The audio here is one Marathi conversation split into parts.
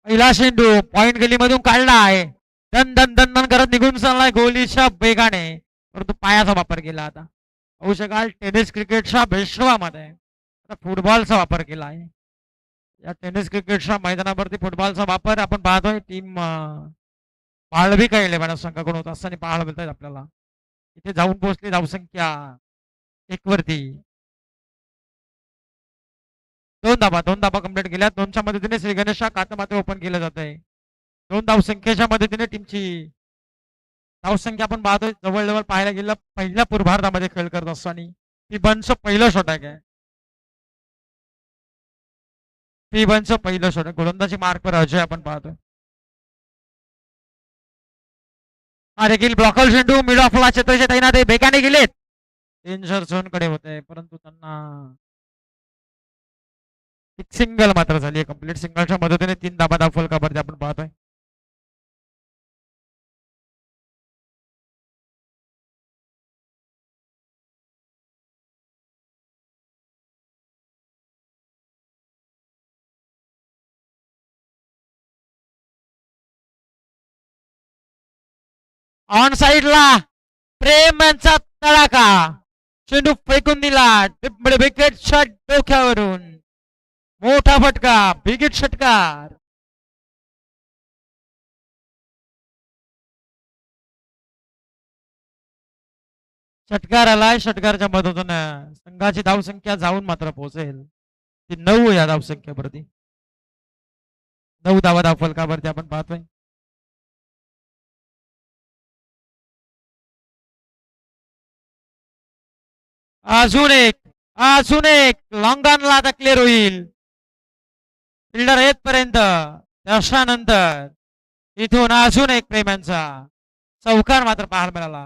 पहिला चेंडू पॉइंट गलीमधून काढलाय. दन दन दन दन करत निघून चाललाय गोलीच्या वेगाने, परंतु पायाचा वापर केला. आता होऊ शकाल टेनिस क्रिकेटच्या विश्वामध्ये आता फुटबॉलचा वापर केला आहे. या टेनिस क्रिकेटच्या मैदानावरती फुटबॉलचा वापर आपण पाहतोय. टीम पाळवी का इलेव्हन संघाकडून होत असताना पाहायला मिळत आपल्याला. इथे जाऊन पोहोचली धावसंख्या 1 वरती. 2 धाबा कंप्लीट केल्या. 2च्या मदतीने श्री गणेशा खातं ओपन केलं जात आहे. 2 धावसंख्येच्या मदतीने टीमची धावसंख्या आपण पाहतोय जवळजवळ पाहायला गेलं पहिल्या पूर्वार्धामध्ये खेळ करत असताना फिबनचं पहिलं षटक आहे. फिबनचं पहिलं षटक गोलंदाजी मार्कवर अजय आपण पाहतोय. हा देखील ब्लॉकर चेंडू मिड ऑफला क्षेत्राच्या तैनात आहे. बेगाने गेलेत. डेंजर झोन कडे होते, परंतु त्यांना एक सिंगल मात्र झाली. कंप्लीट सिंगलच्या मदतीने 3 धाबा धाव फलकावरती आपण पाहतोय. ऑन साइडला प्रेम यांचा तडाखा. चेंडू फेकून दिला. विकेट शॉट डोक्यावरून. मोठा फटका. बिगिट षटकार. षटकार आलाय. षटकारच्या मदतीनं संघाची धावसंख्या जाऊन मात्र पोहोचेल ती 9 या धावसंख्येवरती. 9 धावा धाव फलकावरती आपण पाहतोय. अजून एक लॉंगॉनला आता क्लिअर होईल. फिल्डर येतपर्यंत त्याच्यानंतर इथून अजून एक प्रेमांचा चौकार मात्र पाहायला मिळाला.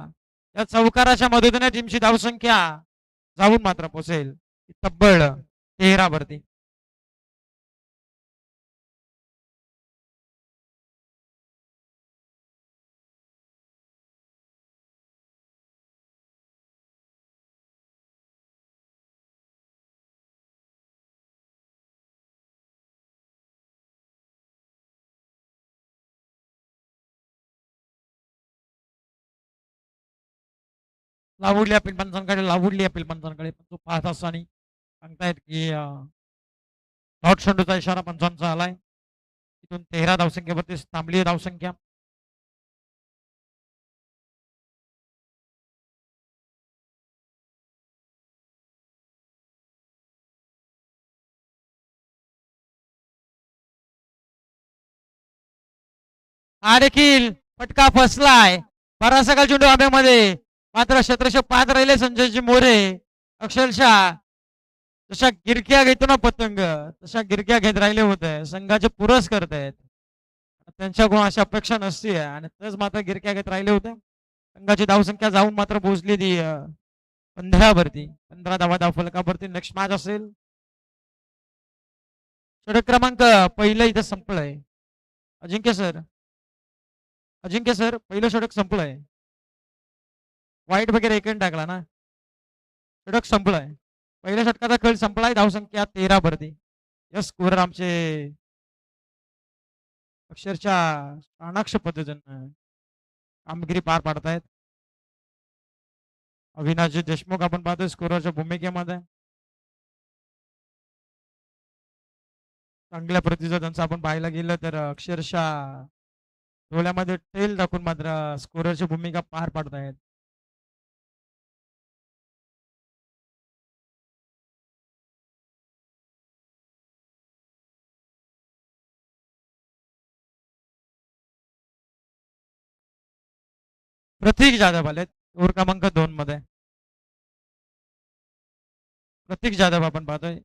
या चौकाराच्या मदतीने टीमची धावसंख्या जाऊन मात्र पोहोचेल तब्बल 13 वरती. लावडली अपील पंचांकडे तो पाहत असताना सांगतायत की डॉट चेंडूचा इशारा पंचांचा आलाय. तिथून 13 धावसंख्येवरती थांबली धावसंख्या. हा देखील फटका फसलाय. बराचसा चेंडू हवेमध्ये, मात्र क्षेत्रक्षक पाहत राहिले संजयजी मोरे. अक्षरशः जशा गिरक्या घेतो ना पतंग, तशा गिरक्या घेत राहिले होते. संघाचे पुरस करत आहेत. त्यांच्याकडून अशी अपेक्षा नसते आणि तेच मात्र गिरक्या घेत राहिले होते. संघाची धावसंख्या जाऊन मात्र पोहोचली ती 15 वरती. 15 धावा धाव फलकावरती. नेक्स्ट मॅच असेल. षटक क्रमांक पहिलं इथं संपलंय. अजिंक्य सर पहिलं षटक संपलंय. वाईट वगैरे एकन टाकला ना. षटक संपलंय. पहिल्या षटकाचा खेळ संपलाय. धावसंख्या 13 वरती. यस स्कोरर आमचे अक्षरशः चाणाक्ष पद्धतीनं कामगिरी पार पाडतायत. अविनाशजी देशमुख आपण पाहतोय स्कोररच्या भूमिकेमध्ये. चांगल्या प्रतीचं त्यांचं आपण पाहायला गेलं तर अक्षरशः डोळ्यामध्ये टेल टाकून मात्र स्कोररची भूमिका पार पाडतायत. प्रतीक जाधव आलेत ओव्हर क्रमांक 2 मध्ये. प्रतीक जाधव आपण पाहतोय.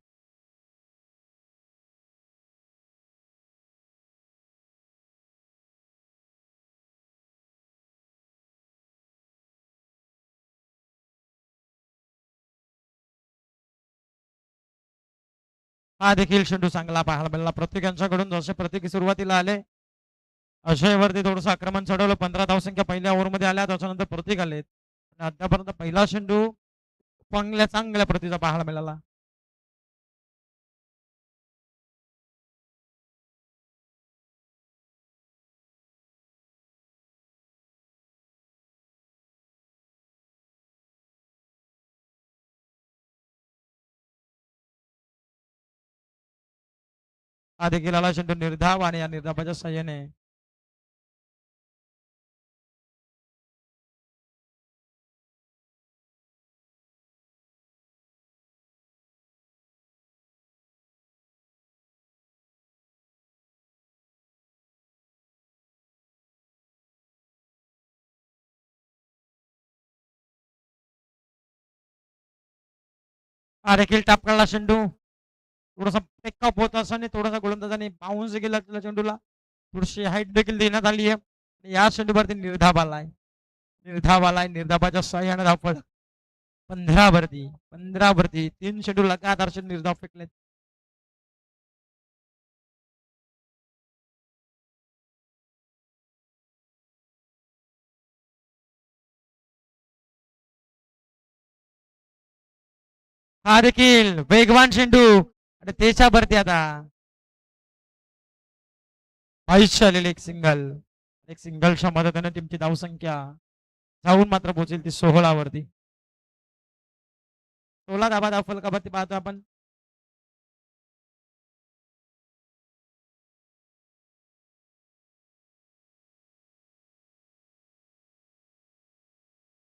हा देखील चेंडू चांगला पाहायला मिळाला प्रतीक यांच्याकडून. जसे प्रतीक सुरुवातीला आले अजयवरती थोडंसं आक्रमण चढवलं. 15 धावसंख्या पहिल्या ओव्हरमध्ये आल्या. त्याच्यानंतर प्रतीक आलेत. अद्यापर्यंत पहिला चेंडू चांगल्या प्रतीचा पाहायला मिळाला. हा देखील आला चेंडू निर्धाव आणि या निर्धावाच्या साह्याने हा देखील टापकाळला चेंडू थोडासा टेकअप होत असताना थोडासा गोलंदाजाने बाउन्स गेला त्याला चेंडूला थोडीशी हाईट देखील देण्यात आली आहे या चेंडूवरती निर्धाव आलाय निर्धावाच्या साह्याने धावपळ 15 वरती 3 चेंडू लगातार निर्धाव फेकलेत हा देखील वेगवान चेंडू आणि त्याच्या भरती आता 22 आलेले एक सिंगलच्या मदतीने टीमची धावसंख्या जाऊन मात्र पोहोचेल ती 16 वरती 16 धावा फलकावरती पाहतो आपण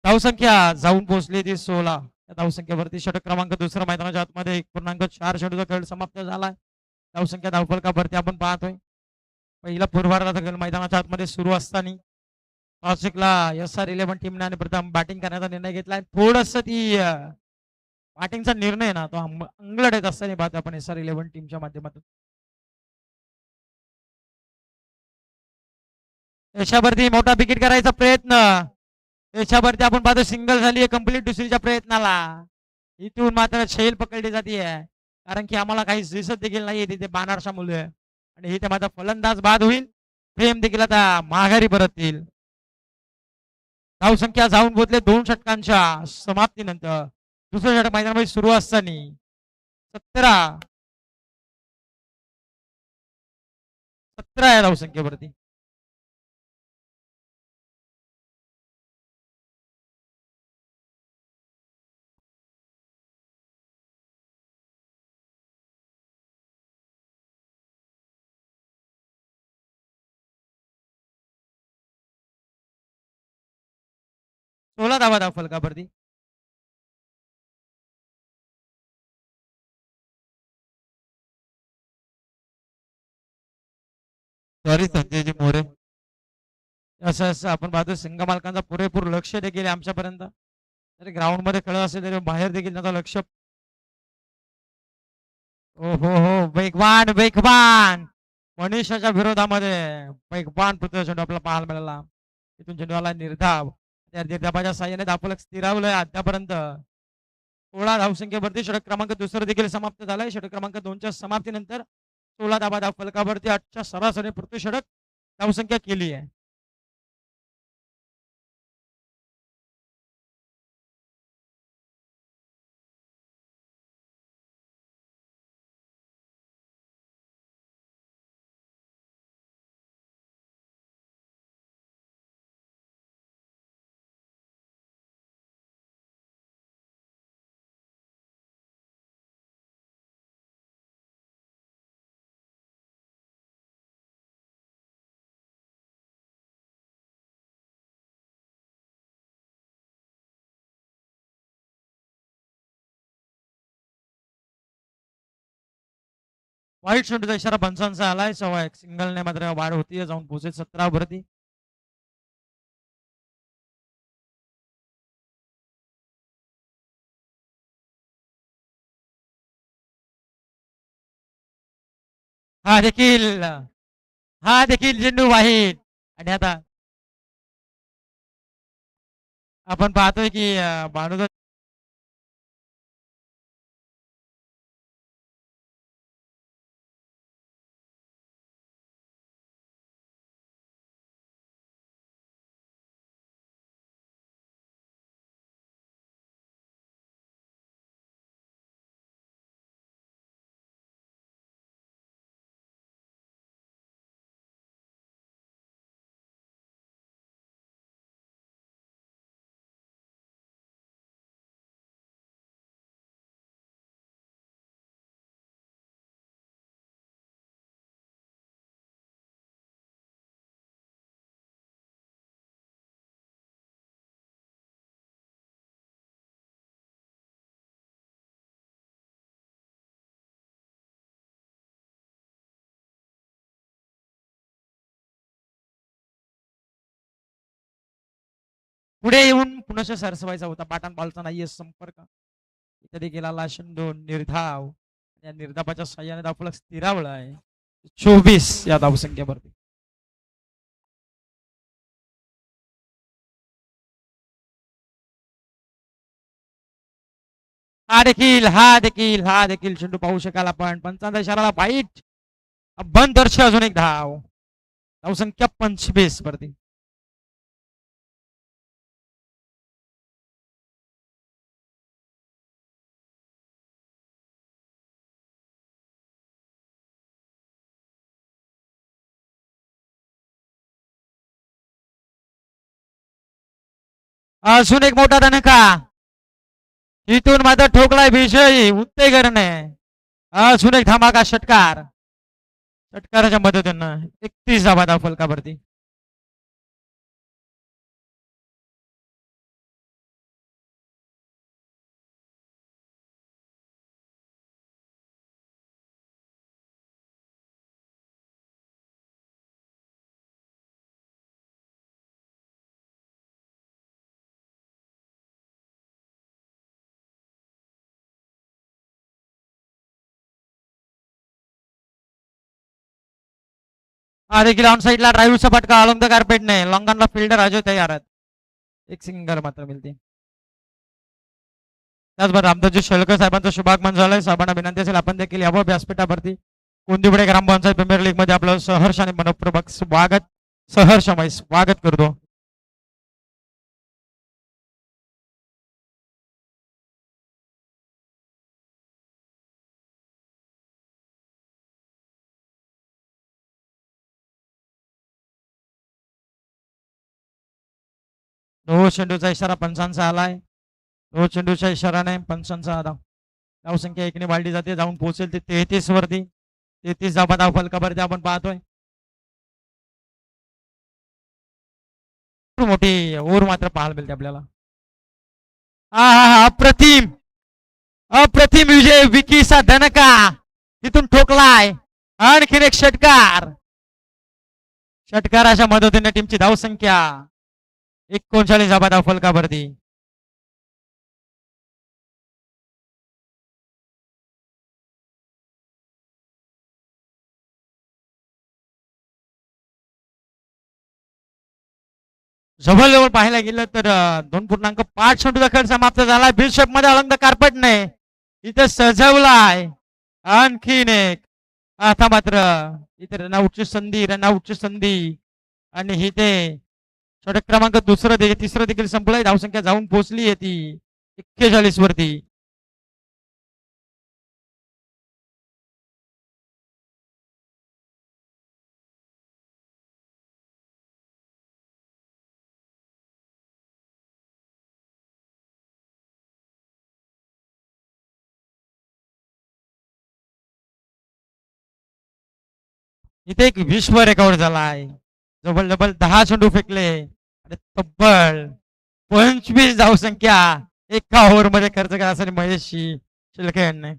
धावसंख्या जाऊन पोहोचली ती 16 या धावसंख्येवरती षटक क्रमांक दुसरा मैदानाच्या आतमध्ये 1.4 चेंडूचा खेळ समाप्त झालाय धावसंख्या धावफलकावरती आपण पाहतोय पहिला पूर्वार्धाचा खेळ मैदानाच्या आतमध्ये सुरू असताना नाशिकला SR11 टीमने आणि प्रथम बॅटिंग करण्याचा निर्णय घेतलाय थोडस ती बॅटिंगचा निर्णय ना तो अंगलट येत असताना पाहतो आपण SR11 टीमच्या माध्यमातून याच्यावरती मोठा विकेट करायचा प्रयत्न याच्यावरती आपण पाहतो सिंगल झाली आहे कंप्लीट दुसरीच्या प्रयत्नाला इथून मात्र छैल पकडली जाते कारण की आम्हाला काही दिसत देखील नाहीये तिथे बाणारच्या मुले आणि इथे मात्र फलंदाज बाद होईल प्रेम देखील आता माघारी परततील धावसंख्या जाऊन पोहोचले 2 षटकांच्या समाप्तीनंतर दुसरं षटक मैदानामध्ये सुरू असताना 17 या धावसंख्येवरती 16 धावा धाव फलकावरती सॉरी संजयजी मोरे असं असं आपण पाहतो संघ मालकांचा पुरेपूर लक्ष देखील आमच्यापर्यंत जरी ग्राउंड मध्ये खेळत असेल तरी बाहेर देखील त्यांचं लक्ष हो हो हो वेगवान मनीषाच्या विरोधामध्ये वेगवान पृथ्वी चेंडू आपल्याला पाहायला मिळाला तिथून चेंडूला निर्धाव त्या निर्धावाच्या साह्याने धावफलक स्थिरावलंय आतापर्यंत 16 धावसंख्येवरती षटक क्रमांक दुसरं देखील समाप्त झालाय षटक क्रमांक 2च्या समाप्तीनंतर 16 धावा धावफलकावरती 8च्या सरासरी प्रति षटक धावसंख्या केली आहे वाईट चेंडूचा इशारा पंचांचा आलाय सवय सिंगलने मात्र वाढ होती जाऊन पोहोचेल 17 वरती हा देखील हा देखील चेंडू वाहीत आणि आता आपण पाहतोय की बाणूचा पुढे येऊन पुनश्च सरसवायचा होता. पाटण बॉलचा नाहीये संपर्क. इथे देखील आला चेंडू निर्धाव. या निर्धावाच्या साह्याने धावफलक स्थिरावला आहे. 24 या धावसंख्येवरती. हा देखील चेंडू पाहू शकाल आपण. पंचांचा इशाराला वाईट बंद दर्श अजून एक धाव. धावसंख्या 25 वरती. अजून एक मोठा दणका. इथून मात्र ठोकलाय विजयी उत्तेकरणे. अजून एक धमाका षटकार. षटकाराच्या मदतीनं 31 धावा धाव फलकावरती. हा देखील ऑन साईडला ड्राईव्हचा फटका अलॉंग द कार्पेटने. लॉंगनला फिल्डर अजय तयार आहेत. एक सिंगल मात्र मिळते. त्याचबरोबर रामदासजी शेळकर साहेबांचं शुभागमन झालंय. साहेबांना विनंती असेल आपण देखील यावं व्यासपीठावरती. कोंदीपुणे ग्रामपंचायत प्रीमियर लीग मध्ये आपलं सहर्ष आणि मनपूर्वक स्वागत, सहर्षमय स्वागत करतो. नो चेंडूचा इशारा पंचांचा आलाय. नो चेंडूच्या इशाराने पंचांचा धावसंख्या एकने वाढली जाते. जाऊन पोहोचेल ते 33 वरती. 33 धावा धाव फलकावरती आपण पाहतोय. मोठी ओर मात्र पाहायला मिळते आपल्याला. अप्रतिम अप्रतिम विजय. विकीचा धनका तिथून ठोकलाय. आणखीन एक षटकार. षटकाराच्या मदतीने टीमची धावसंख्या 39 धावा धाव फलकावरती. जवळ पाहायला गेलं तर 2.5 चेंडूचा खेळ समाप्त झाला. बिशप मध्ये अलंग कार्पेटने इथे सजवलाय. आणखीन एक. आता मात्र इथे रनआउटची संधी, रनआउटची संधी. आणि इथे षटक क्रमांक तिसरं देखील संपलंय. धावसंख्या जाऊन पोहोचली आहे ती 41 वरती. इथे एक विश्व रेकॉर्ड झाला आहे. जवळ 10 चेंडू फेकले आणि तब्बल 25 धावसंख्या एका ओव्हर मध्ये खर्च करण्यासाठी महेश शिलके यांनी.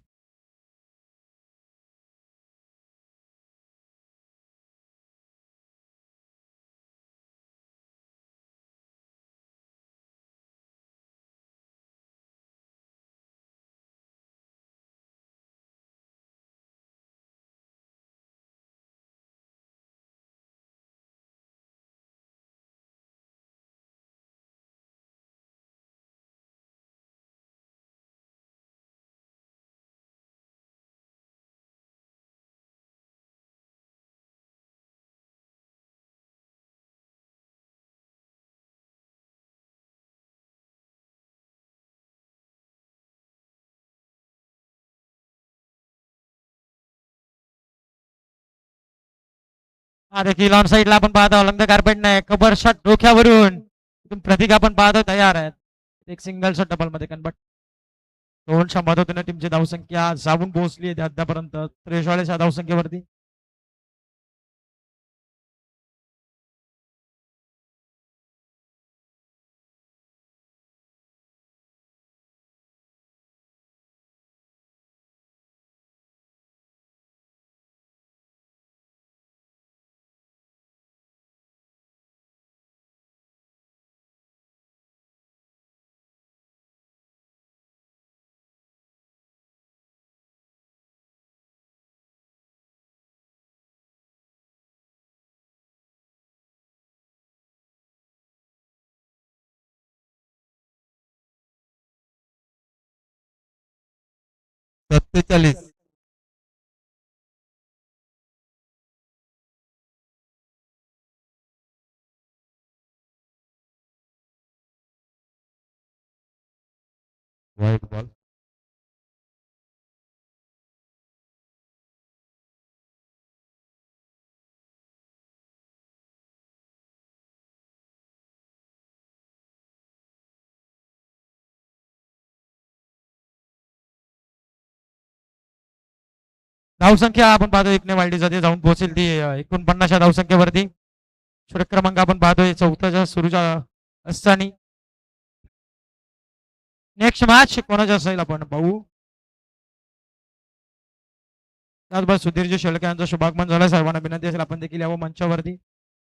हा देखील ऑन साईडला आपण पाहतो अलंग कार्पेटने कबर शॉट डोक्यावरून प्रतीक आपण पाहतो तयार आहेत. एक सिंगल शॉट डबल मध्ये कन्वर्ट. 200 मदतीने टीमची धावसंख्या जाऊन पोहोचली आहे अद्यापर्यंत 43 धावसंख्येवरती. 41. White ball. धावसंख्या आपण पाहतो एकने वाईट जाऊन पोहोचेल ती 49 धावसंख्येवरती. षटक क्रमांक आपण पाहतोय चौथ्याच्या सुरूच्या असताना. नेक्स्ट मॅच कोणाच्या असेल आपण पाहू. त्याचबरोबर सुधीरजी शेळके यांचा शुभागमन झाला. सर्वांना विनंती असेल आपण देखील यावं मंचावरती.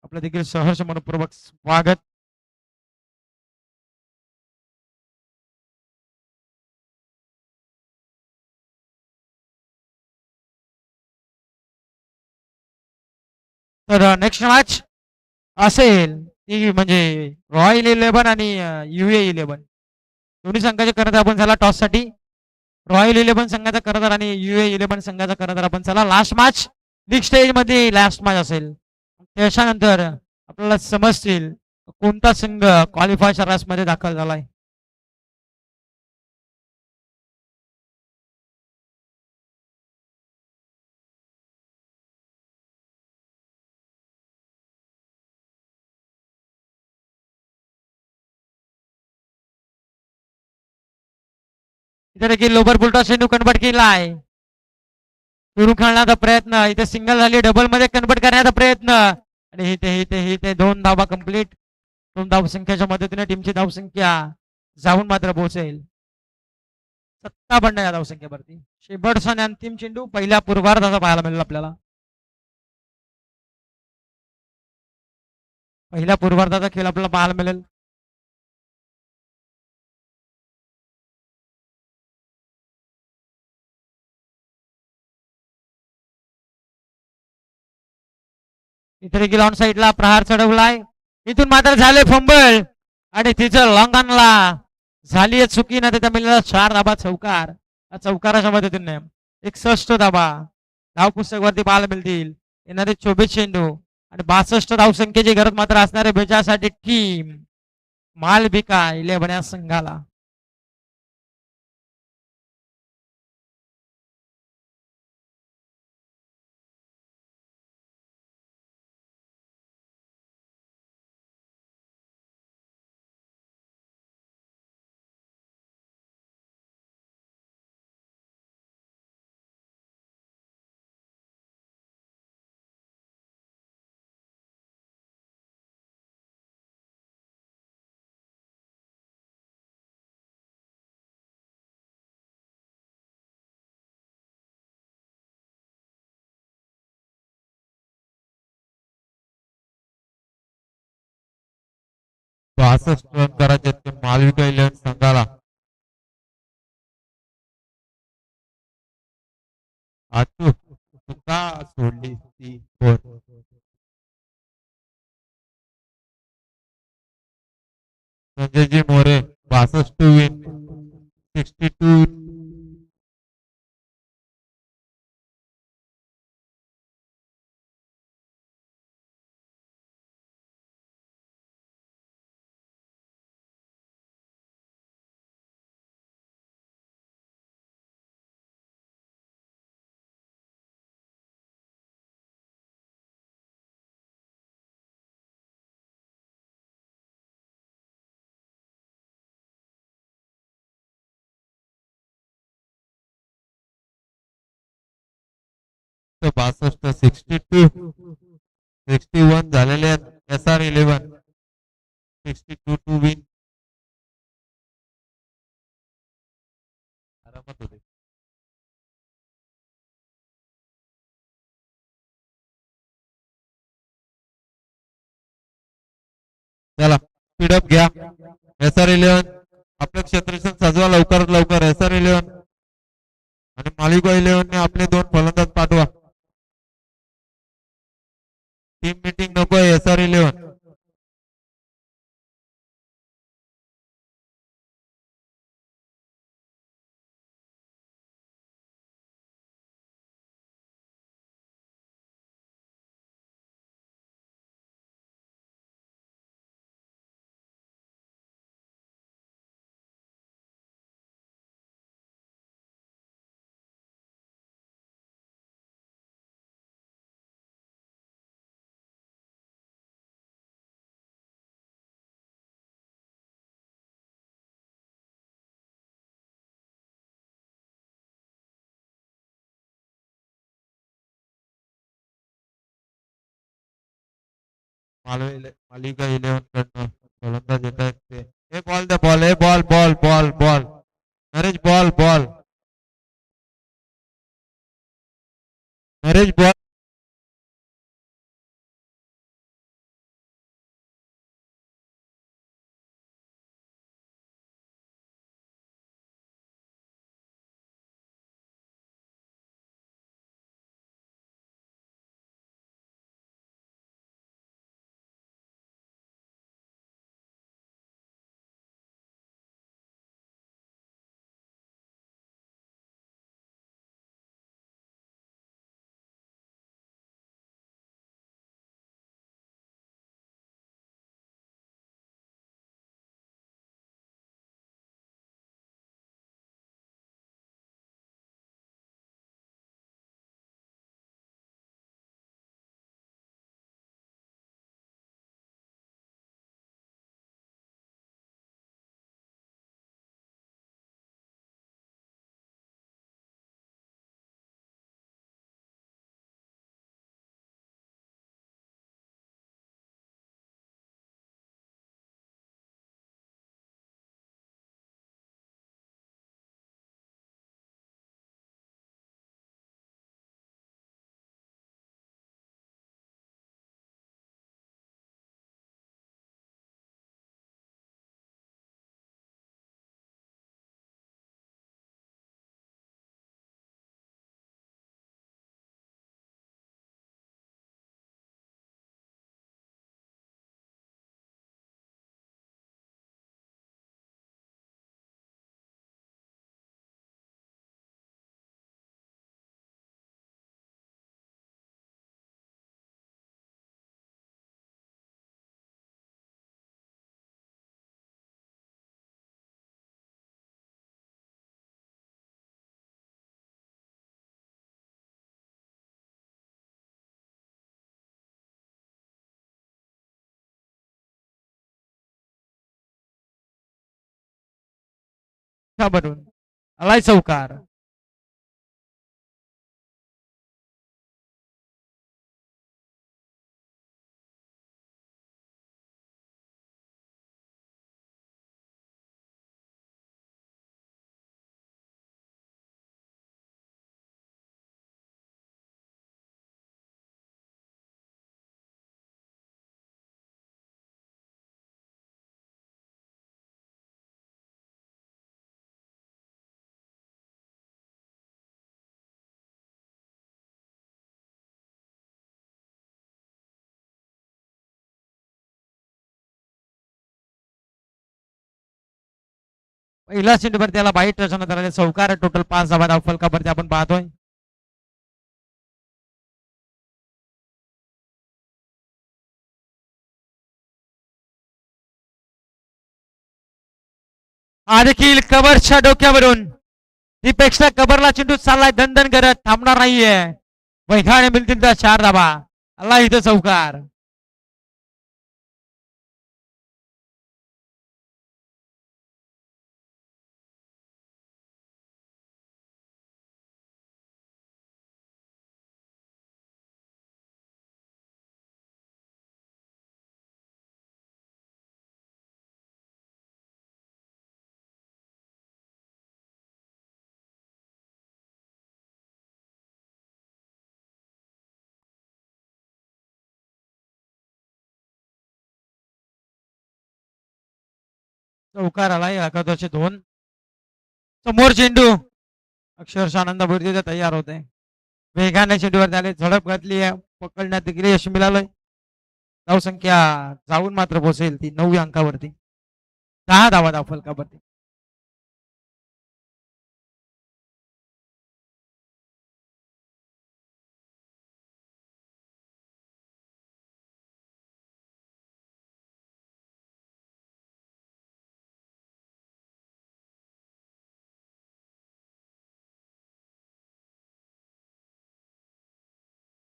आपलं देखील सहर्ष मनपूर्वक स्वागत. तर नेक्स्ट मॅच असेल ती म्हणजे रॉयल 11 आणि UA11 दोन्ही संघाचे करत आपण झाला टॉस साठी. रॉयल 11 संघाचा करदार आणि UA11 संघाचा करदार आपण चला. लास्ट मॅच लीग स्टेज मध्ये लास्ट मॅच असेल. त्याच्यानंतर आपल्याला समजतील कोणता संघ क्वालिफायच्या रेस मध्ये दाखल झालाय. इथे देखील लोबर बुलटा चेंडू कन्वर्ट केला आहे. सुरू खेळण्याचा प्रयत्न इथे सिंगल झाली. डबल मध्ये कन्वर्ट करण्याचा प्रयत्न आणि इथे 2 धावा कंप्लीट. 2 धावसंख्येच्या मदतीने टीमची धावसंख्या जाऊन मात्र पोहोचेल 57 या धावसंख्येवरती. शेवटचा आणि अंतिम चेंडू पहिल्या पूर्वार्धाचा पाहायला मिळेल आपल्याला. पहिल्या पूर्वार्धाचा खेळ आपल्याला पाहायला मिळेल. इथे देखील ऑन साईडला प्रहार चढवलाय. इथून मात्र झाले फंबल आणि तिचं लॉंगनला झाली चुकी ना त्याच्या मिळाला 4 धाबा चौकार. चौकाराच्या मदतीने 61 धाबा धाव पुस्तकवरती पाहायला मिळतील. येणारे 24 चेंडू आणि 62 धावसंख्येची गरज मात्र असणारे बेचासाठी टीम मालविका 11 या संघाला. बासष्ट रन करायचे ते मालविका 11 संघाला. आचू चुका सोडली ती 4. संजयजी मोरे 62 विन 62. तो 62 62 61 झालेले आहेत SR11 62 टू विन. आरामात होते. चला स्पीडअप घ्या. SR11 आपलं क्षेत्ररक्षण सजवा लवकरात लवकर. SR11 आणि मालिका 11 ने आपले 2 फलंदाज पाठवा. टीम मीटिंग नको आहे SR11. मालिका 11 कडनं फलंदाज येत आहेत ते. हे बॉल द्या, बॉल, हे ball, ball, ball, ball. Naresh ball, ball. Naresh ball. बनून आलाय चौकार. पहिला चेंडूवर त्याला बाईट रचना करायला चौकार. टोटल 5 धावा धाव फलकावरती आपण पाहतोय. हा देखील कबरच्या डोक्यावरून दीपेक्षा कबरला चेंडू चाललाय दणदण करत, थांबणार नाहीये. वैखाणे मिळतील त्या 4 धावा. आला इथं चौकार. चौकार आलाय. एकादशे 2. समोर चेंडू अक्षरशः आनंद भरतीचा तयार होते. वेगाने चेंडूवर झाले, झडप घातली आहे, पकडण्यात देखील यश मिळालंय. धावसंख्या जाऊन मात्र पोहोचेल ती 9 अंकावरती. 10 धावा धाव फलकावरती.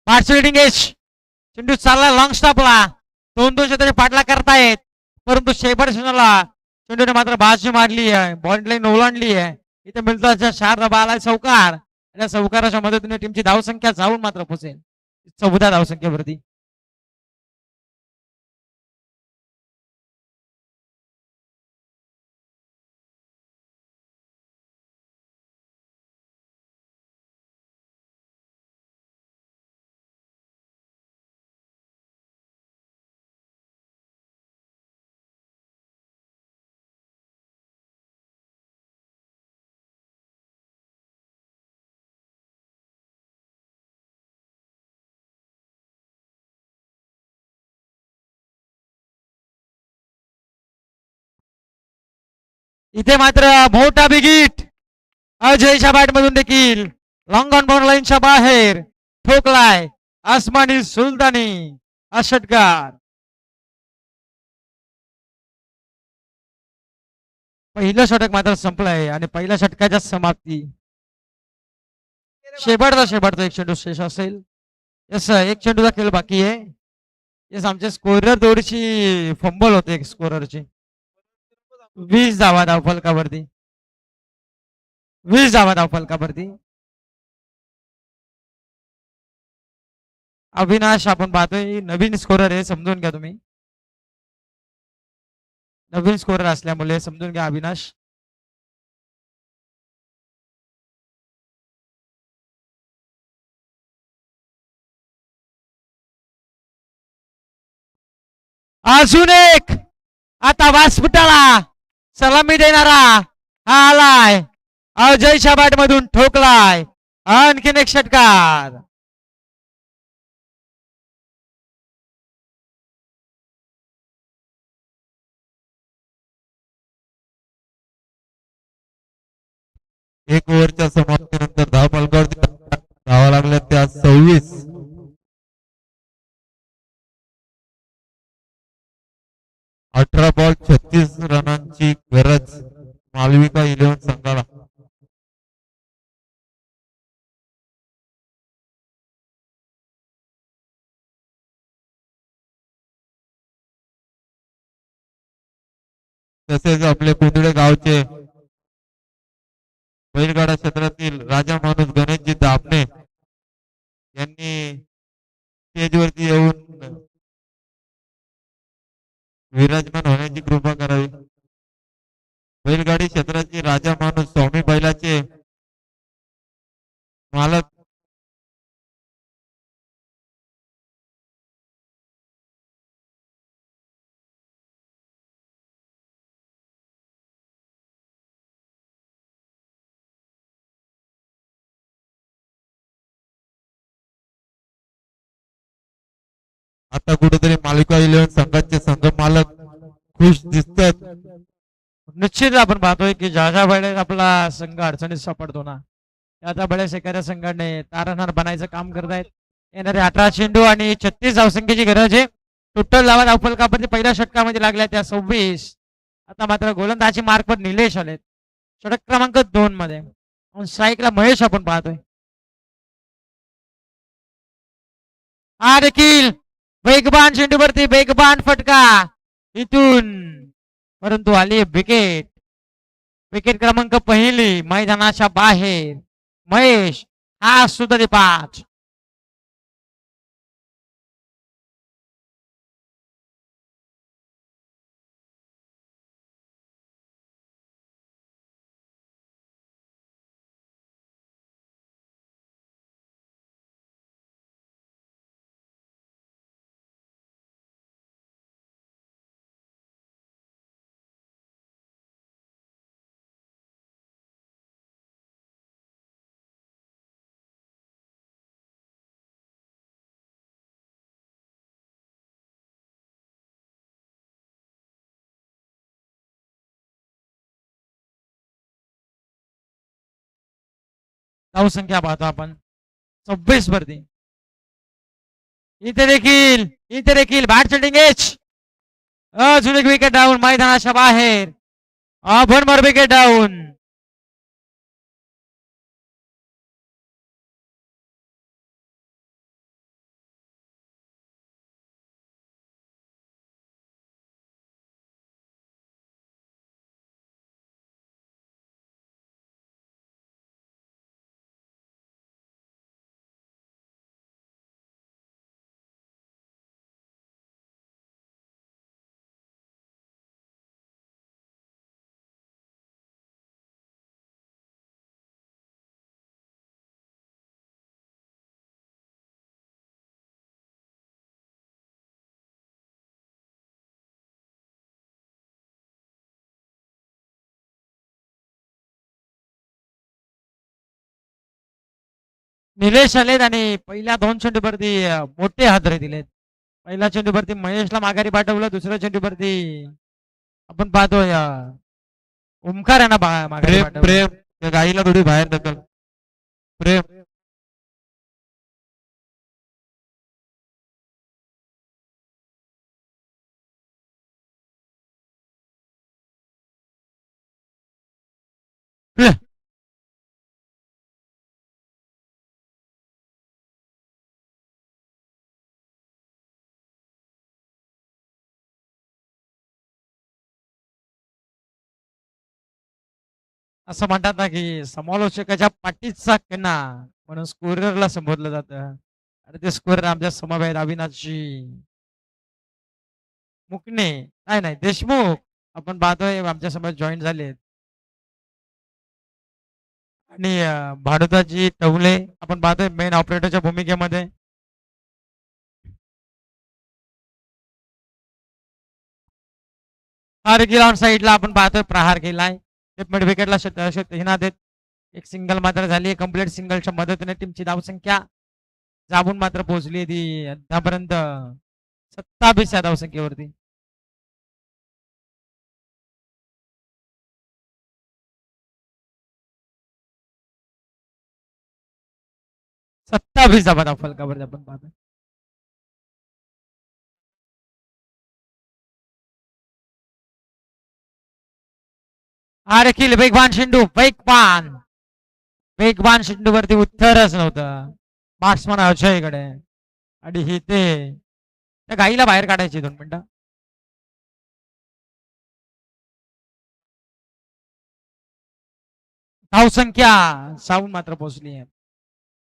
चेंडू चालला लॉंग स्टॉपला. 2-2 क्षेत्राची पाठला करतायत, परंतु शेवट क्षणाला चेंडूने मात्र बाजू मारली आहे, बॉल लाईन ओलांडली आहे. इथे मिळतो 4 धावा. आलाय चौकार. या चौकाराच्या मदतीने टीमची धावसंख्या जाऊन मात्र पोहोचेल 14 धावसंख्येवरती. इथे मात्र मोठा बिगिट अजयच्या बॅट मधून देखील लॉंग ऑन बॉल लाईनच्या बाहेर ठोकलाय आसमानी सुलतानी हा षटकार. पहिलं षटक मात्र संपलंय आणि पहिल्या षटकाच्या समाप्ती. शेवटचा एक चेंडू शेष असेल. यस एक चेंडूचा खेळ बाकी आहे. येस आमचे स्कोरर थोडीशी फंबल होते स्कोररची. 20 धावा धावफलकावरती. 20 धावा धावफलकावरती. अविनाश आपण पाहतोय नवीन स्कोरर आहे समजून घ्या तुम्ही. नवीन स्कोरर असल्यामुळे समजून घ्या अविनाश. अजून एक आता वासपुटाला सलामी देणारा हा आलाय अजयच्या बॅट मधून ठोकलाय आणखीन एक षटकार. एक ओव्हरच्या समाप्तीनंतर धावफलकावरती धावा लागल्या त्या 26. 18 बॉल 36 रनांची गरज मालविका 11 संघाला. तसेच आपले कुंदळे गावचे बैलगाडा क्षेत्रातील राजा माणूस गणेशजी दापणे यांनी स्टेजवरती येऊन विराजमान होण्याची कृपा करावी. बैलगाडी क्षेत्राचे राजा माणूस स्वामी बैलाचे मालक आता कुठेतरी मालिका 11 संघाचे संघ मालक खुश दिसतात. निश्चित आपण पाहतोय की ज्या ज्या वेळेस आपला संघ अडचणीत सापडतो ना त्या वेळेस एखाद्या संघाने तारणहार बनायचं काम करतायत. येणारे 18 चेंडू आणि 36 धावसंख्येची गरज आहे. टोटल धावा धावफलकावरती पहिल्या षटकामध्ये लागल्या त्या 26. आता मात्र गोलंदाजी मार्कवर निलेश आलेत षटक क्रमांक 2 मध्ये. स्ट्राईकला महेश आपण पाहतोय. हा देखील वेगवान चेंडूवरती वेगवान फटका इथून परंतु आली विकेट. विकेट क्रमांक पहिली मैदानाच्या बाहेर. महेश हा सुद्धा 5. धावसंख्या पाहतो आपण 26 वरती. इथे देखील बॅट सेटिंग एच. अजून एक विकेट डाऊन मैदानाच्या बाहेर. भरभर विकेट डाऊन. निलेश आलेत आणि पहिल्या 2 चेंडूवरती मोठे हादरे दिलेत. पहिल्या चेंडूवरती महेशला माघारी पाठवलं. दुसऱ्या चेंडूवरती आपण पाहतोय ओमकार आहे ना माघारी प्रेम पाठवलं. प्रेम त्या गाईला थोडी बाहेर ढकल. प्रेम ले. असं म्हणतात ना की समालोचकाच्या पाठीचा कणा म्हणून स्कोररला संबोधलं जातं. अरे ते स्कोरर आमच्या समवेत अविनाशजी मुकणे नाही नाही देशमुख आपण पाहतोय आमच्या समोर जॉईन झाले. आणि भाडोदाजी टवले आपण पाहतोय मेन ऑपरेटरच्या भूमिकेमध्ये. हर ग्राउंड साईडला आपण पाहतोय प्रहार केलाय. विकेटला हिना देत एक सिंगल मात्र झाली. कंप्लीट सिंगलच्या मदतीने टीमची धावसंख्या जाबून मात्र पोहोचली ती आतापर्यंत 27 या धावसंख्येवरती. 27 धावा फलकावरती आपण पाहतोय. हा देखील वेगवान शेंडू वेगवान शेंडू वरती उत्तरच नव्हतं बॅट्समन अजयकडे. आणि हे ते त्या गाईला बाहेर काढायची 2 मिनिटं. धावसंख्या साऊन मात्र पोहोचली आहे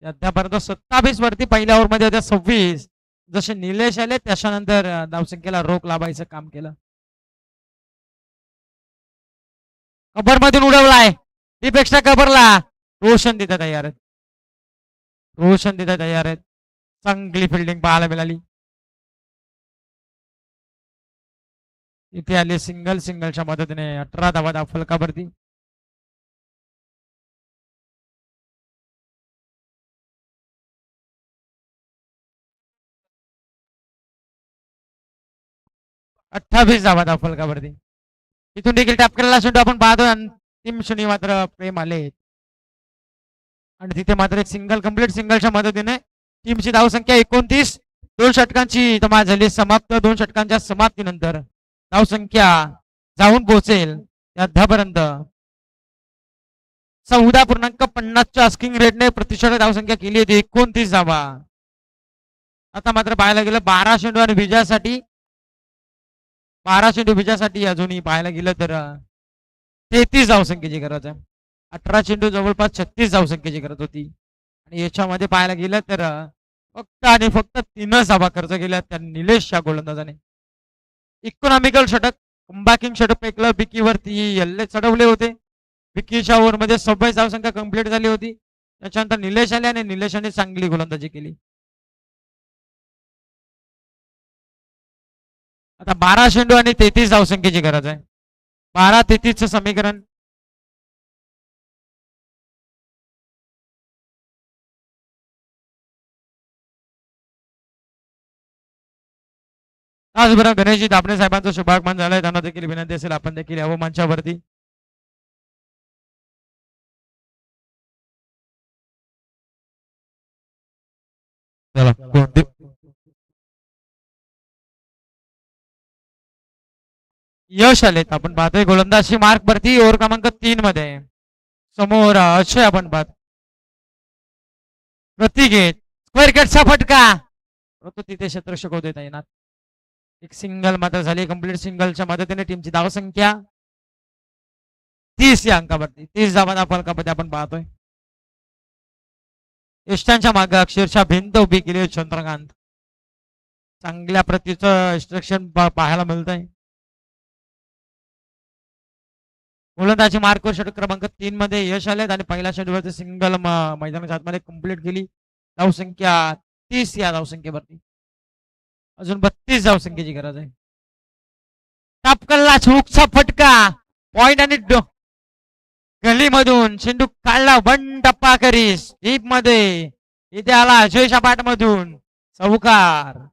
अद्यापर्यंत 27 वरती. पहिल्या ओव्हरमध्ये होत्या 26. जसे निलेश आले त्याच्यानंतर धावसंख्येला रोख लावायचं काम केलं. कबर मधून उडवलाय दीपेक्षा कबरला. रोशन तिथे तयार आहेत. रोशन तिथे तयार आहेत. चांगली फिल्डिंग पाहायला मिळाली. इथे आली सिंगलच्या मदतीने 18 धावा फलकावरती. अठ्ठावीस धावा फलकावरती. इथून देखील टॅप केलेला शेंडू आपण पाहतो. अंतिम क्षणी मात्र प्रेम आले आणि तिथे मात्र एक कंप्लीट सिंगलच्या मदतीने टीमची धावसंख्या 29. 2 षटकांची तमाश झाली समाप्त. 2 षटकांच्या समाप्तीनंतर धावसंख्या जाऊन पोहोचेल अद्यापर्यंत 14.50च्या आस्किंग रेटने प्रतिशत धावसंख्या केली होती 29 धावा. आता मात्र पाहायला गेलं 12 चेंडू आणि विजयासाठी 12 चेंडू विजयासाठी अजूनही पाहायला गेलं तर 33 धावसंख्येची गरज आहे. 18 चेंडू जवळपास 36 धावसंख्येची गरज होती. आणि याच्यामध्ये पाहायला गेलं तर फक्त आणि फक्त 3च धावा खर्च केल्या त्या निलेशच्या गोलंदाजाने. इकॉनॉमिकल षटक कंबॅकिंग षटक पेकलं. बिकीवरती हल्ले चढवले होते. बिकीच्या ओव्हरमध्ये 26 धावसंख्या कंप्लीट झाली होती. त्याच्यानंतर निलेश आले आणि निलेशाने चांगली गोलंदाजी केली. आता 12 चेंडू आणि 33 धावसंख्येची गरज आहे. 12-33चं समीकरण. त्याचबरोबर गणेशजी दाभणे साहेबांचं शुभागमन झालंय. त्यांना देखील विनंती असेल आपण देखील यावं मंचावरती. चला यश आलेत आपण पाहतोय गोलंदाजी मार्क वरती ओव्हर क्रमांक 3 मध्ये. समोर अक्षय आपण पाहतो. प्रतिगेट स्क्वेअर गेटचा फटका परंतु तिथे क्षेत्ररक्षक होते तैनात. एक सिंगल मात्र झाली. कंप्लीट सिंगलच्या मदतीने टीमची धावसंख्या 30 या अंकावरती. 30 धावांना फलकामध्ये आपण पाहतोय. यष्टांच्या मागे अक्षरशः भिंत उभी केली चंद्रकांत. चांगल्या प्रतीचं इन्स्ट्रक्शन पाहायला मिळत आहे. गोलंदाजी मार्कवर षटक क्रमांक 3 मध्ये यश आलेत आणि पहिल्या षटकावरती सिंगल मैदानाच्या आतमध्ये कंप्लीट केली. धावसंख्या 30 या धावसंख्येवरती. अजून 32 धावसंख्येची गरज आहे. टापकल्ला हुकचा फटका पॉइंट आणि गलीमधून चेंडू काढला. वन टप्पा करीस डीप मध्ये. इथे आला अजय पाठ मधून चौकार.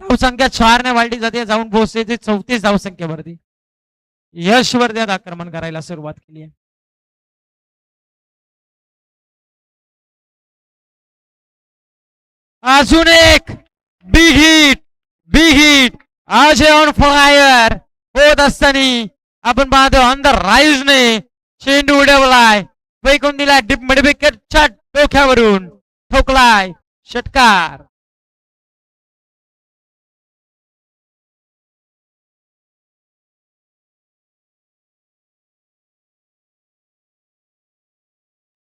धावसंख्या 4 ने वाढली जाते, जाऊन पोहोचते ते 34 धावसंख्येवरती. यशवर्धन आक्रमण करायला सुरुवात केली आहे. अजून एक बिग हिट, बिग हिट. आज ऑन फायर होत असताना आपण पाहतो ऑन द राईज ने चेंडू उडवलाय, फेकून दिलाय डिप मिडविकेटच्या डोक्यावरून, ठोकलाय षटकार.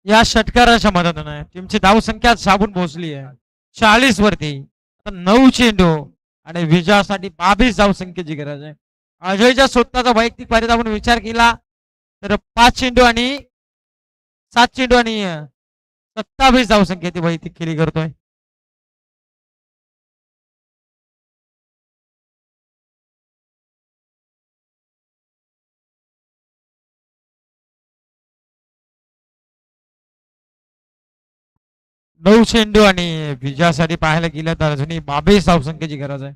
या षटकाराच्या मदतीने टीमची धावसंख्या साबून पोहोचली आहे 40 वरती. 9 चेंडू आणि विजयासाठी 22 धावसंख्येची गरज आहे. अजयच्या स्वतःचा वैयक्तिक पारित आपण विचार केला तर 5 चेंडू आणि 7 चेंडू आणि 27 धावसंख्या ती वैयक्तिक खेळी करतोय. नऊ चेंडू आणि विजयासाठी पाहायला गेलं तर अजूनही 22 धावसंख्येची गरज आहे.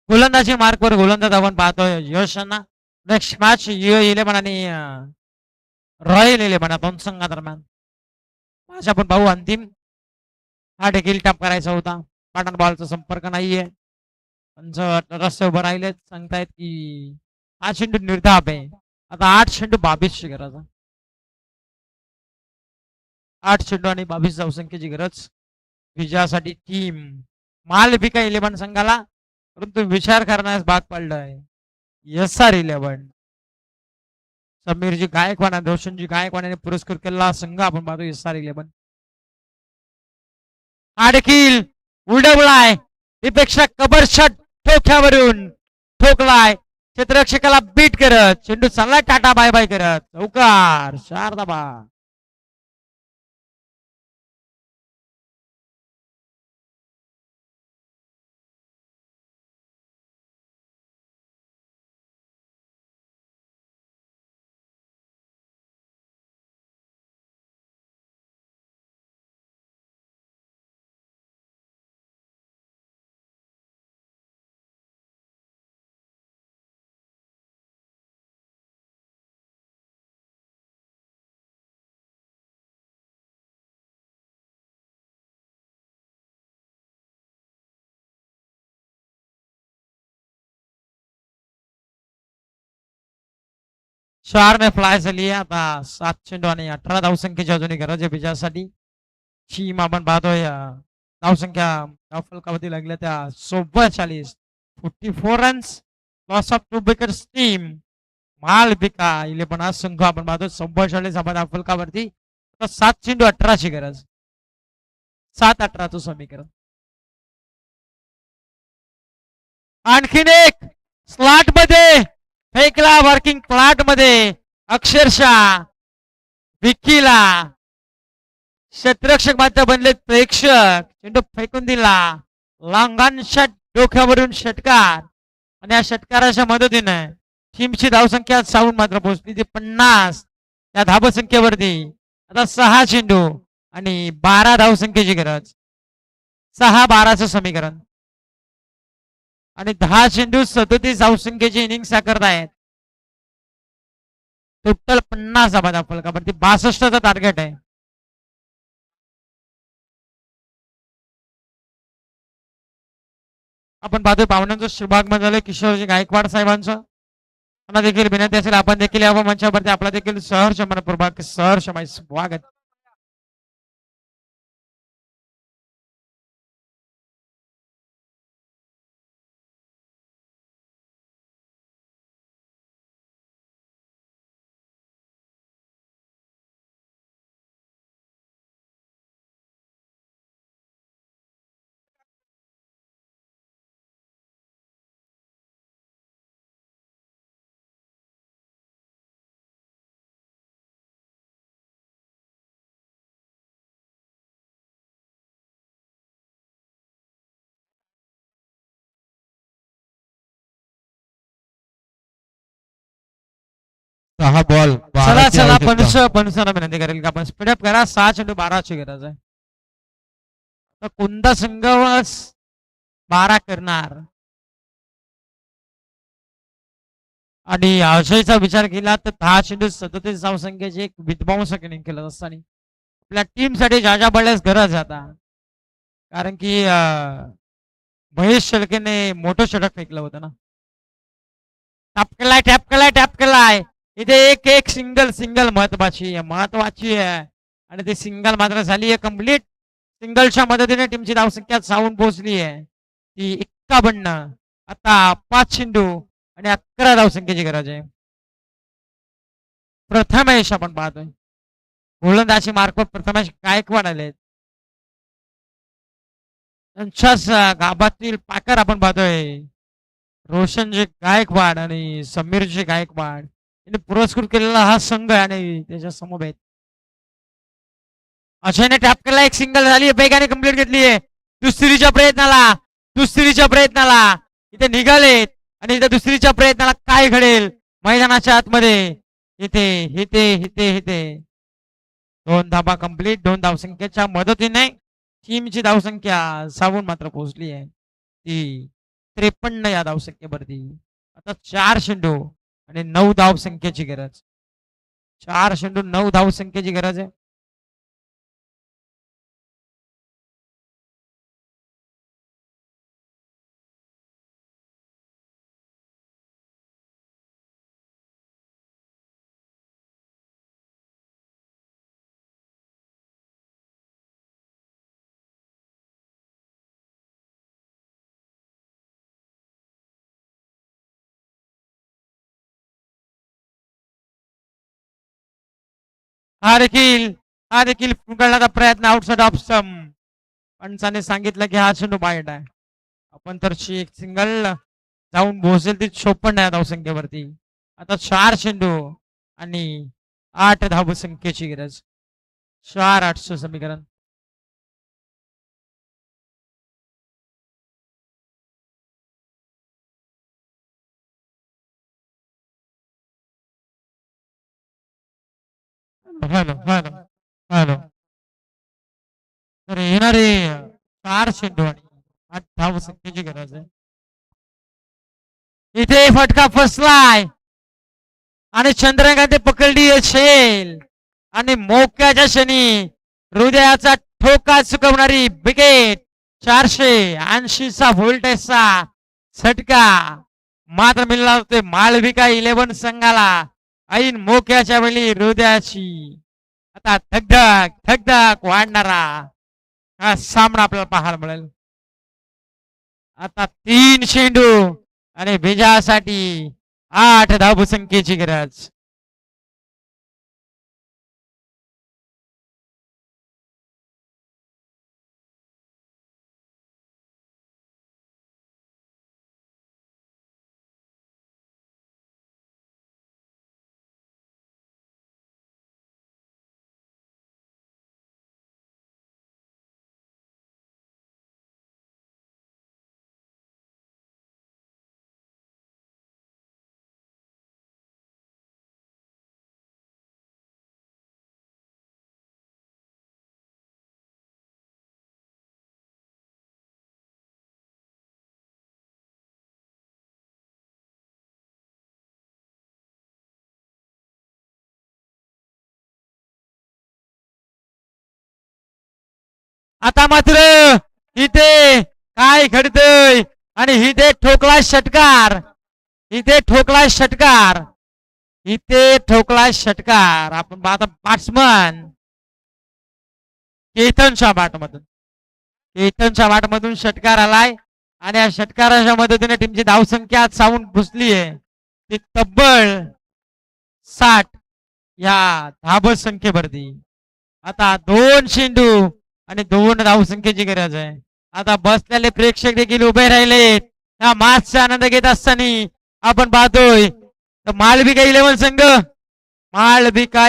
गोलंदाजी मार्कवर गोलंदाज आपण पाहतोय यश यांना. नेक्स्ट मॅच इलेव्हन आणि रॉयल इलेव्हन दोन संघादरम्यान मॅच आपण पाहू. अंतिम हा देखील टॅप करायचा होता. पॅटर्न बॉलचा संपर्क नाहीये. रस्ते उभं राहिले सांगतायत की 8 चेंडू निर्धाप आहे. आता 8 चेंडू 22 ची गरज. 8 चेंडू आणि 22 धावसंख्येची गरज विजयासाठी टीम मालविका इलेव्हन संघाला. परंतु विचार करण्यास भाग पडलाय SR इलेव्हन. समीरजी गायकवाड, रोशनजी गायकवाड यांनी पुरस्कृत केलेला संघ आपण पाहतो SR इलेव्हन. हा देखील उडवलाय पेक्षा कबरच्या ठोक्यावरून, ठोकलाय क्षेत्ररक्षकाला बीट करत. चेंडू चाललाय टाटा बाय बाय करत. चौकार, 4 धावा. चार ने फ्लाय झाली. आता 7 चेंडू आणि 18 धावसंख्येची अजूनही गरज आहे विजयासाठी. टीम आपण पाहतोय धावसंख्या फलकावरती लागल्या त्या 44, 44 runs, loss of 2 wickets. Team Malavika Eleven हा संघ आपण पाहतो 44 आपण फलकावरती. 7 चेंडू 18 ची गरज. 7-18 समीकरण. आणखीन एक स्लॉट मध्ये फेकला, वर्किंग प्लॉट मध्ये अक्षरशः विकीला. क्षेत्ररक्षक मात्र बनले प्रेक्षक. चेंडू फेकून दिला, लांगांच्या डोक्यावरून षटकार. आणि या षटकाराच्या मदतीने टीमची धावसंख्या सावून मात्र पोहोचली ती 50 त्या धावसंख्येवरती. आता 6 चेंडू आणि 12 धावसंख्येची गरज. 6-12 समीकरण. आणि 10 चेंडू 37 धावसंख्येची इनिंग करतायत. टोटल 50 धावा फलकावरती. 62चा टार्गेट आहे. आपण पाहतोय पाहुण्यांचं शुभागमन झालं किशोरजी गायकवाड साहेबांचं. त्यांना देखील विनंती असेल आपण देखील या मंचावरती आपला देखील सहर्ष मनपूर्वक सहर्ष स्वागत. 6 बॉल चला 12ची चला आवश्यकता. पंचांना विनंती करेल की आपण स्पीडअप करा. 6 चेंडू 12ची गरज आहे. तर कोणता संघ 12 करणार आणि आशयचा विचार केला तर 10 चेंडू 37 धावसंख्येचे एक विध्वंसक इनिंग केलं असताना आपल्या टीमसाठी ज्या बळ्यास गरज आहे आता. कारण की महेश शेळकेने मोठं षटक फेकलं होतं ना. टॅप केलाय इथे एक एक सिंगल सिंगल महत्वाची आहे आणि ती सिंगल मात्र झाली आहे कम्प्लीट. सिंगलच्या मदतीने टीमची धावसंख्या जाऊन पोहोचली आहे ती 51. आता 5 चेंडू आणि 11 धावसंख्येची गरज आहे. प्रथमेश आपण पाहतोय गोलंदाजी मार्फत प्रथमेश गायकवाड आले. त्यांच्याच गाभातील पाकर आपण पाहतोय रोशनजी गायकवाड आणि समीरजी गायकवाड यांनी पुरस्कृत केलेला हा संघ आहे आणि त्याच्या समवेत अक्षयने टॅप केला. एक सिंगल झाली वेगाने कंप्लीट घेतली आहे. दुसरीच्या प्रयत्नाला इथे निघालेत आणि इथे दुसरीच्या प्रयत्नाला काय घडेल मैदानाच्या आतमध्ये. इथे इथे इथे इथे 2 धाबा कंप्लीट. 2 धावसंख्येच्या मदतीने टीमची धावसंख्या सावून मात्र पोहोचली आहे ती 53 या धावसंख्येवरती. आता 4 चेंडू आणि 9 धावसंख्येची गरज. 4 चेंडू 9 धावसंख्येची गरज आहे. हा देखील करण्याचा प्रयत्न आउटसाइड ऑफ स्टंप. पंचाने सांगितलं की हा चेंडू बाहेर आहे. आपण तर एक सिंगल जाऊन पोहोचेल ती 56 या धावसंख्येवरती. आता 4 चेंडू आणि 8 धावसंख्येची गरज. 4-8 समीकरण. हॅलो तर येणारे 4 चेंडू आणि 8 धावसंख्येची गरज आहे. इथे फटका फसलाय आणि चंद्रकांत पकडली असेल आणि मोक्याच्या क्षणी हृदयाचा ठोका चुकवणारी विकेट. 480 व्होल्टेजचा झटका मात्र मिळाला होते मालविका 11 संघाला ऐन मोक्याच्या वेळी. हृदयाची आता धगधग धगधग वाढणारा हा सामना आपल्याला पाहायला मिळेल. आता 3 चेंडू आणि विजयासाठी 8 धावसंख्येची गरज. आता मात्र इथे काय घडतंय आणि इथे ठोकला षटकार. इथे ठोकला षटकार. इथे ठोकला षटकार. आपण पाहता बॅट्समन केतनच्या वाटमधून षटकार आलाय आणि या षटकाराच्या मदतीने टीमची धावसंख्या सावून घुसली आहे ती तब्बल 60 या धावसंख्येवरती. आता 2 चेंडू आणि 2 धावसंख्येची गरज आहे. आता बसलेले प्रेक्षक देखील उभे राहिलेत या मॅचचा आनंद घेत असताना आपण पाहतोय मालविका 11 संघ मालविका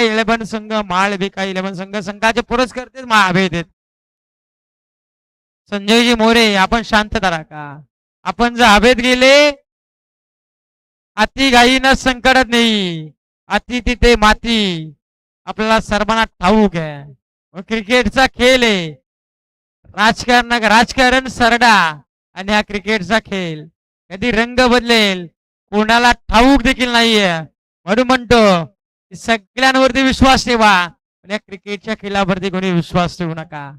11 संघ संघाचे पुरस्कर्ते महाभेद आहेत. संजयजी मोरे आपण शांतता राखा. आपण जर हवेत गेले अति घाईनं संकटात नाही. अति तिथे माती आपल्याला सर्वांना ठाऊक आहे. क्रिकेटचा खेळ आहे. राजकारण सरडा आणि हा क्रिकेटचा खेळ. कधी रंग बदलेल कोणाला ठाऊक देखील नाहीये. म्हणून म्हणतो सगळ्यांवरती विश्वास ठेवा पण या क्रिकेटच्या खेळावरती कोणी विश्वास ठेवू नका.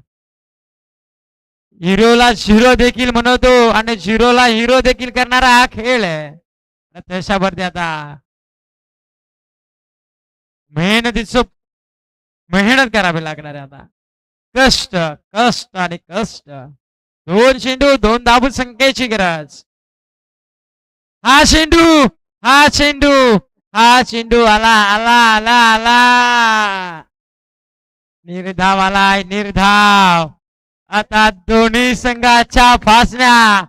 हिरोला झिरो देखील म्हणतो आणि झिरोला हिरो देखील करणारा हा खेळ आहे. त्याच्यावरती आता मेहनत करावी लागणार आहे. आता कष्ट कष्ट आणि कष्ट. 2 चेंडू 2 धाव संख्येची गरज. हा चेंडू आला आला आला आला. निर्धाव आलाय निर्धाव. आता दोन्ही संघाच्या फासण्या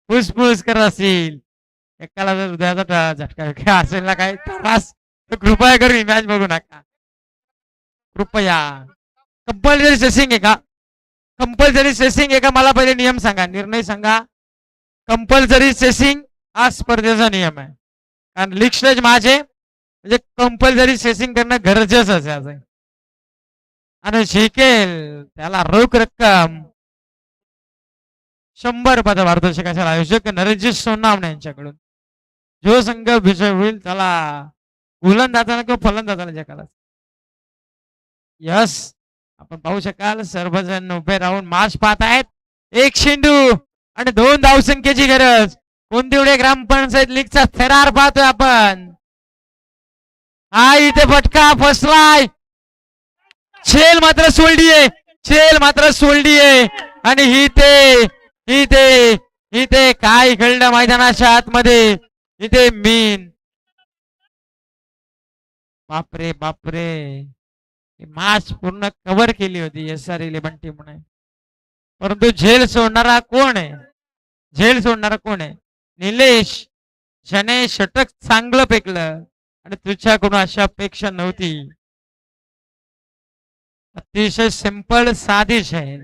फुसफुस करत असतील. एकाला जर हृदयाचा झटका असेल ना काही त्रास तर कृपया करून मॅच बघू नका. कृपया. कंपल्सरी सेसिंग आहे का? कंपल्सरी सेसिंग आहे का? मला पहिले नियम सांगा, निर्णय सांगा. कंपल्सरी सेसिंग हा स्पर्धेचा नियम आहे. कारण लीग स्टेज माझे म्हणजे कंपल्सरी सेसिंग करणं गरजेचं आहे. आणि शिकेल त्याला रोख रक्कम 100 रुपयाचा पारितोषिकाचा आयोजक नरेश सोनावणे यांच्याकडून. जो संघ विजय होईल त्याला गोलंदाजाला किंवा फलंदाजाला जगाला. यस आपण पाहू शकाल सर्वजण उभे राहून मॅच पाहत आहेत. 1 चेंडू आणि 2 धावसंख्येची गरज. कोणतेवडे ग्रामपंचायत लीगचा थरार पाहतोय आपण. हा इथे फटका फसलाय. छेल मात्र सोडलीये आणि इथे काय घडलं मैदानाच्या आतमध्ये. इथे मीन बापरे मॅच पूर्ण कव्हर केली होती SR11 टीमने. परंतु झेल सोडणारा कोण आहे? निलेश ज्याने षटक चांगलं फेकलं आणि तुझ्याकडून अशा अपेक्षा नव्हती. अतिशय सिंपल साधी आहे.